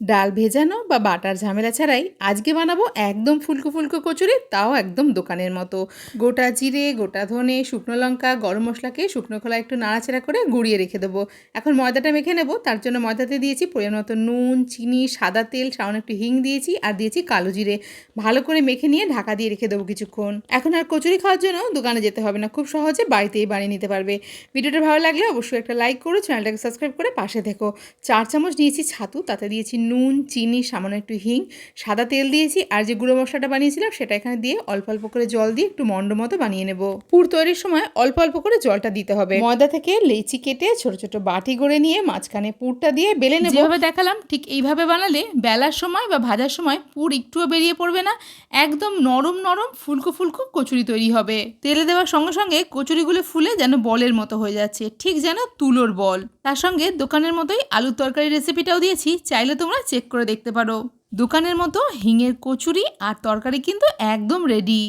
ডাল ভেজানো বা বাটার ঝামেলা ছাড়াই আজকে বানাবো একদম ফুলকো ফুলকো কচুরি, তাও একদম দোকানের মতো। গোটা জিরে, গোটা ধনে, শুকনো লঙ্কা, গরম মশলাকে শুকনো খোলায় একটু নাড়াচাড়া করে গুঁড়িয়ে রেখে দেবো। এখন ময়দাটা মেখে নেব। তার জন্য ময়দাতে দিয়েছি পরিমাণ মতো নুন, চিনি, সাদা তেল, সামান্য একটু হিং দিয়েছি আর দিয়েছি কালো জিরে। ভালো করে মেখে নিয়ে ঢাকা দিয়ে রেখে দেবো কিছুক্ষণ। এখন আর কচুরি খাওয়ার জন্য দোকানে যেতে হবে না, খুব সহজে বাড়িতেই বানিয়ে নিতে পারবে। ভিডিওটা ভালো লাগলে অবশ্যই একটা লাইক করো, চ্যানেলটাকে সাবস্ক্রাইব করে পাশে থেকো। 4 চামচ নিয়েছি ছাতু, তাতে দিয়েছি নুন, চিনি, সামান্য একটু হিং, সাদা তেল দিয়েছি আর যে গুঁড়ো মশলাটা বানিয়েছিলাম সেটা এখানে দিয়ে অল্প অল্প করে জল দিয়ে একটু মন্ড মতো বানিয়ে নেব। পুর তৈরির সময় অল্প অল্প করে জলটা দিতে হবে। ময়দা থেকে লেচি কেটে ছোট ছোট বাটি গড়ে নিয়ে মাঝখানে পুরটা দিয়ে বেলে নেব। যেভাবে দেখালাম ঠিক এইভাবে বানালে বেলার সময় বা ভাজার সময় পুর একটুও বেরিয়ে পড়বে না, একদম নরম নরম ফুলকো ফুলকো কচুরি তৈরি হবে। তেলে দেওয়ার সঙ্গে সঙ্গে কচুরিগুলো ফুলে যেন বলের মতো হয়ে যাচ্ছে, ঠিক যেন তুলোর বল। তার সঙ্গে দোকানের মতোই আলুর তরকারি রেসিপিটাও দিয়েছি, চাইলে তোমরা চেক করে দেখতে পারো। দোকানের মতো হিঙের কচুরি আর তরকারি কিন্তু একদম রেডি।